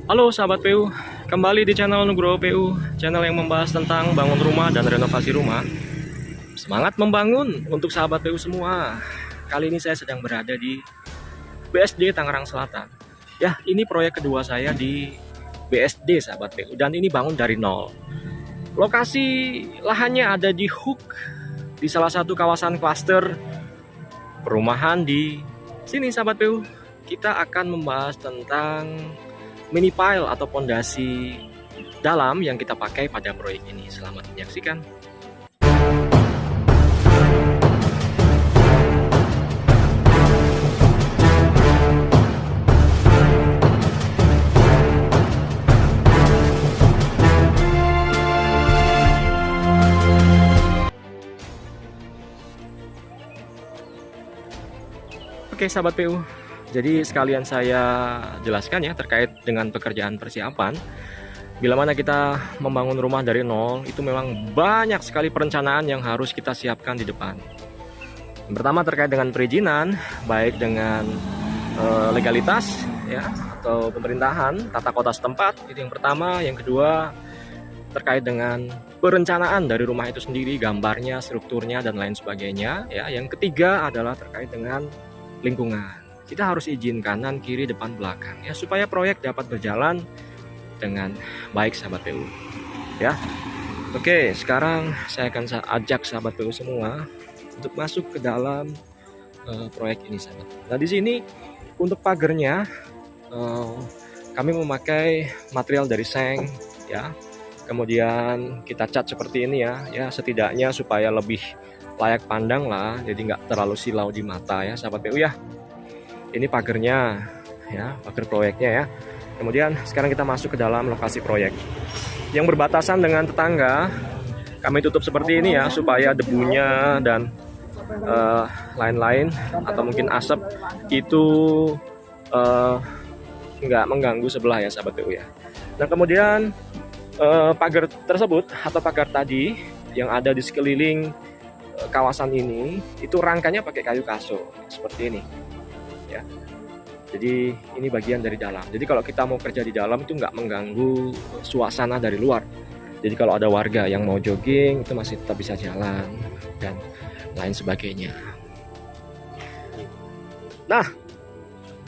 Halo sahabat PU, kembali di channel Nugroho PU, channel yang membahas tentang bangun rumah dan renovasi rumah. Semangat membangun untuk sahabat PU semua. Kali ini saya sedang berada di BSD Tangerang Selatan. Ya, ini proyek kedua saya di BSD sahabat PU, dan ini bangun dari nol. Lokasi lahannya ada di Hook, di salah satu kawasan klaster perumahan di sini sahabat PU. Kita akan membahas tentang mini pile atau pondasi dalam yang kita pakai pada proyek ini. Selamat menyaksikan. Oke sahabat PU, jadi sekalian saya jelaskan ya terkait dengan pekerjaan persiapan. Bila mana kita membangun rumah dari nol, itu memang banyak sekali perencanaan yang harus kita siapkan di depan. Yang pertama terkait dengan perizinan, baik dengan legalitas ya atau pemerintahan, tata kota setempat, itu yang pertama. Yang kedua terkait dengan perencanaan dari rumah itu sendiri, gambarnya, strukturnya dan lain sebagainya ya. Yang ketiga adalah terkait dengan lingkungan. Kita harus izin kanan, kiri, depan, belakang ya supaya proyek dapat berjalan dengan baik sahabat PU. Ya. Oke, sekarang saya akan ajak sahabat PU semua untuk masuk ke dalam proyek ini sahabat. Nah, di sini untuk pagarnya kami memakai material dari seng ya. Kemudian kita cat seperti ini ya setidaknya supaya lebih layak pandang lah, jadi nggak terlalu silau di mata ya sahabat PU ya. Ini pagarnya ya, pagar proyeknya ya. Kemudian sekarang kita masuk ke dalam lokasi proyek yang berbatasan dengan tetangga. Kami tutup seperti ini ya supaya debunya dan lain-lain atau mungkin asap itu nggak mengganggu sebelah ya sahabat PU ya. Nah kemudian pagar tersebut atau pagar tadi yang ada di sekeliling kawasan ini itu rangkanya pakai kayu kaso seperti ini ya. Jadi ini bagian dari dalam. Jadi kalau kita mau kerja di dalam itu nggak mengganggu suasana dari luar. Jadi kalau ada warga yang mau jogging itu masih tetap bisa jalan dan lain sebagainya. Nah,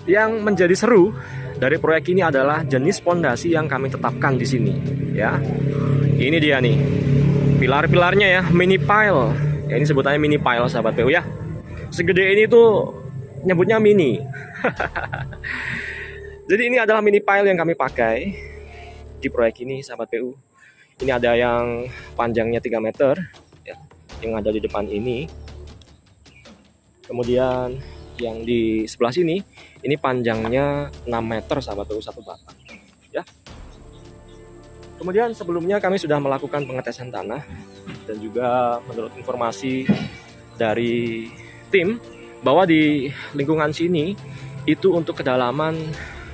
yang menjadi seru dari proyek ini adalah jenis pondasi yang kami tetapkan di sini ya. Ini dia nih pilar-pilarnya ya, mini pile. Ya, ini sebutannya mini pile sahabat PU ya. Segede ini tuh nyebutnya mini. Jadi ini adalah mini pile yang kami pakai di proyek ini sahabat PU. Ini ada yang panjangnya 3 meter ya, yang ada di depan ini. Kemudian yang di sebelah sini ini panjangnya 6 meter sahabat PU, satu batang ya. Kemudian sebelumnya kami sudah melakukan pengetesan tanah dan juga menurut informasi dari tim bahwa di lingkungan sini itu untuk kedalaman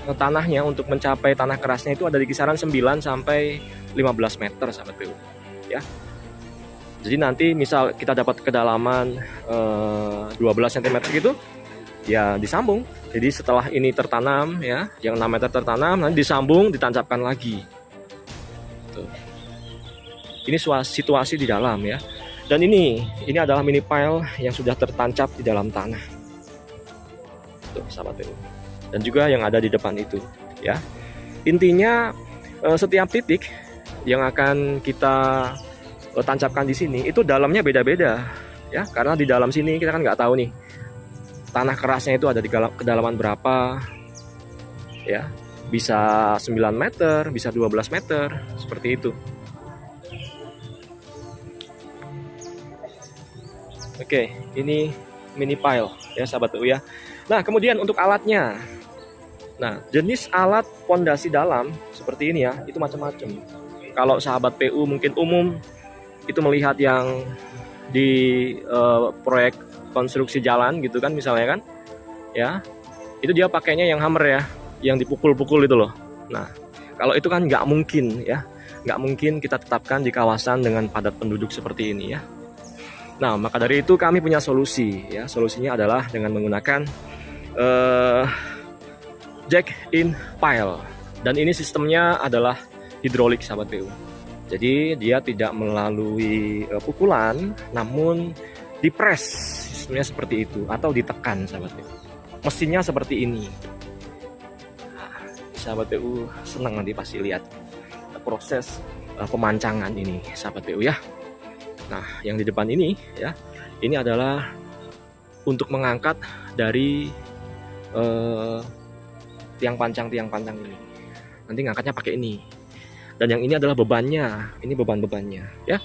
tanahnya untuk mencapai tanah kerasnya itu ada di kisaran 9 sampai 15 meter sahabat PU ya. Jadi nanti misal kita dapat kedalaman 12 cm gitu ya disambung. Jadi setelah ini tertanam ya, yang 6 meter tertanam nanti disambung ditancapkan lagi. Tuh. Ini situasi di dalam ya. Dan ini adalah mini pile yang sudah tertancap di dalam tanah. Tuh sahabat PU. Dan juga yang ada di depan itu ya. Intinya setiap titik yang akan kita tancapkan di sini itu dalamnya beda-beda ya. Karena di dalam sini kita kan nggak tahu nih tanah kerasnya itu ada di kedalaman berapa ya. Bisa 9 meter, bisa 12 meter seperti itu. Oke, ini mini pile ya sahabat PU ya. Nah, kemudian untuk alatnya. Nah, jenis alat pondasi dalam seperti ini ya, itu macam-macam. Kalau sahabat PU mungkin umum itu melihat yang di proyek konstruksi jalan gitu kan misalnya kan. Ya. Itu dia pakainya yang hammer ya, yang dipukul-pukul itu loh. Nah, kalau itu kan nggak mungkin ya. Nggak mungkin kita tetapkan di kawasan dengan padat penduduk seperti ini ya. Nah, maka dari itu kami punya solusi ya. Solusinya adalah dengan menggunakan jack in pile Dan ini sistemnya adalah hidrolik sahabat PU. Jadi dia tidak melalui pukulan, namun dipres, sistemnya seperti itu, atau ditekan sahabat PU. Mesinnya seperti ini. Nah, sahabat PU senang nanti pasti lihat proses pemancangan ini sahabat PU ya. Nah, yang di depan ini ya, ini adalah untuk mengangkat dari tiang pancang ini. Nanti ngangkatnya pakai ini. Dan yang ini adalah bebannya. Ini beban-bebannya ya.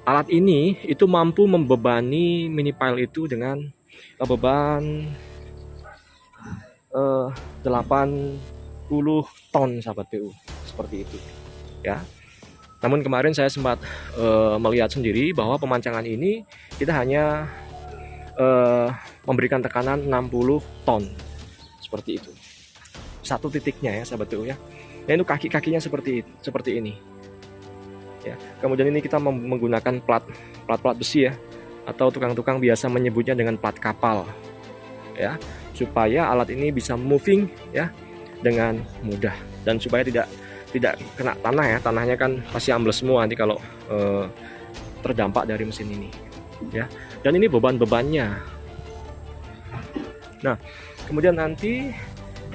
Alat ini itu mampu membebani mini pile itu dengan beban 80 ton sahabat PU. Seperti itu ya. Namun kemarin saya sempat melihat sendiri bahwa pemancangan ini kita hanya memberikan tekanan 60 ton. Seperti itu. Satu titiknya ya sahabat PU ya. Nah, itu kaki-kakinya seperti ini. Ya. Kemudian ini kita menggunakan plat besi ya, atau tukang-tukang biasa menyebutnya dengan plat kapal. Ya, supaya alat ini bisa moving ya dengan mudah dan supaya tidak kena tanah ya. Tanahnya kan pasti ambles semua nanti kalau terdampak dari mesin ini. Ya. Dan ini beban-bebannya. Nah, kemudian nanti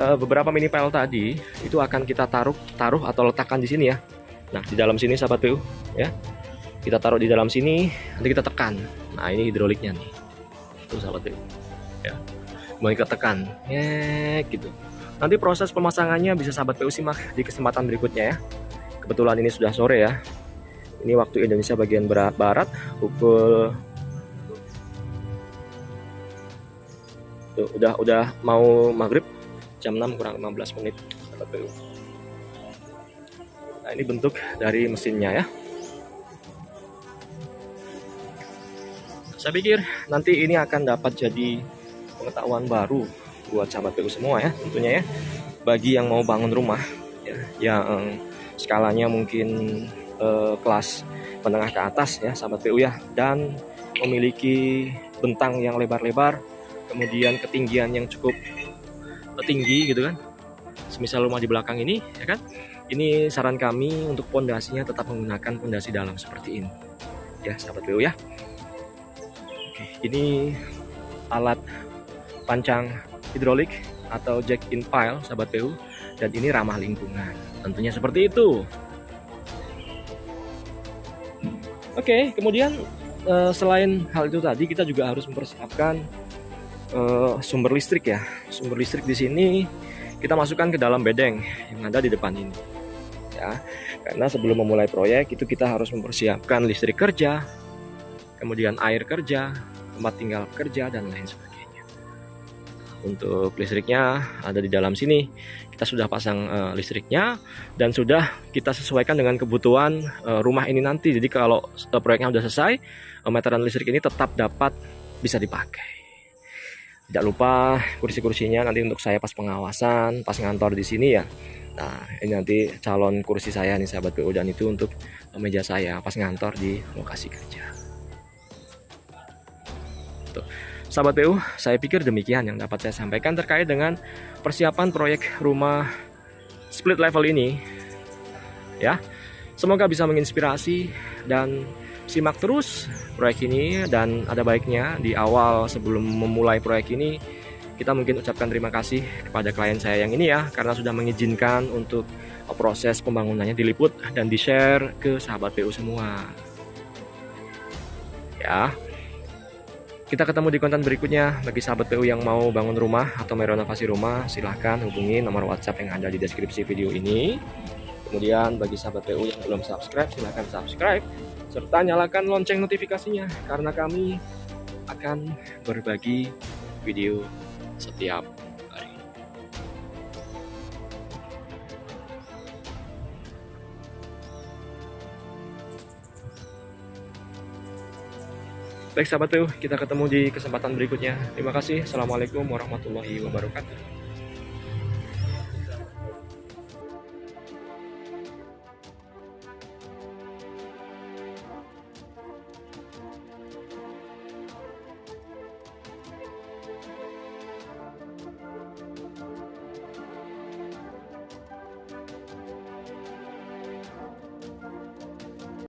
beberapa mini pile tadi itu akan kita taruh atau letakkan di sini ya. Nah, di dalam sini sahabat PU ya. Kita taruh di dalam sini, nanti kita tekan. Nah, ini hidroliknya nih. Tuh sahabat PU. Ya. Kemudian kita tekan. Gitu. Nanti proses pemasangannya bisa sahabat PU simak di kesempatan berikutnya ya. Kebetulan ini sudah sore ya. Ini waktu Indonesia bagian barat pukul tuh, udah mau maghrib. Jam 6 kurang 15 menit sahabat PU. Nah, ini bentuk dari mesinnya ya. Saya pikir nanti ini akan dapat jadi pengetahuan baru buat sahabat PU semua ya, tentunya ya. Bagi yang mau bangun rumah ya, yang skalanya mungkin kelas menengah ke atas ya sahabat PU ya, dan memiliki bentang yang lebar-lebar, kemudian ketinggian yang cukup tinggi gitu kan, semisal rumah di belakang ini ya kan. Ini saran kami untuk pondasinya tetap menggunakan pondasi dalam seperti ini ya sahabat PU ya. Oke, ini alat pancang hidrolik atau jack in pile sahabat PU, dan ini ramah lingkungan tentunya seperti itu. Oke, kemudian selain hal itu tadi, kita juga harus mempersiapkan sumber listrik ya. Sumber listrik di sini kita masukkan ke dalam bedeng yang ada di depan ini ya. Karena sebelum memulai proyek itu kita harus mempersiapkan listrik kerja, kemudian air kerja, tempat tinggal kerja, dan lain sebagainya. Untuk listriknya ada di dalam sini. Kita sudah pasang listriknya dan sudah kita sesuaikan dengan kebutuhan rumah ini nanti. Jadi kalau proyeknya sudah selesai, meteran listrik ini tetap dapat bisa dipakai. Tidak lupa kursi-kursinya nanti untuk saya pas pengawasan, pas ngantor di sini ya. Nah, ini nanti calon kursi saya nih sahabat PU, dan itu untuk meja saya pas ngantor di lokasi kerja. Tuh. Sahabat PU, saya pikir demikian yang dapat saya sampaikan terkait dengan persiapan proyek rumah split level ini. Ya. Semoga bisa menginspirasi dan simak terus proyek ini, dan ada baiknya di awal sebelum memulai proyek ini kita mungkin ucapkan terima kasih kepada klien saya yang ini ya, karena sudah mengizinkan untuk proses pembangunannya diliput dan di-share ke sahabat PU semua. Ya. Kita ketemu di konten berikutnya. Bagi sahabat PU yang mau bangun rumah atau merenovasi rumah, silahkan hubungi nomor WhatsApp yang ada di deskripsi video ini. Kemudian bagi sahabat PU yang belum subscribe, silahkan subscribe serta nyalakan lonceng notifikasinya, karena kami akan berbagi video setiap hari. Baik sahabat PU, kita ketemu di kesempatan berikutnya. Terima kasih. Assalamualaikum warahmatullahi wabarakatuh.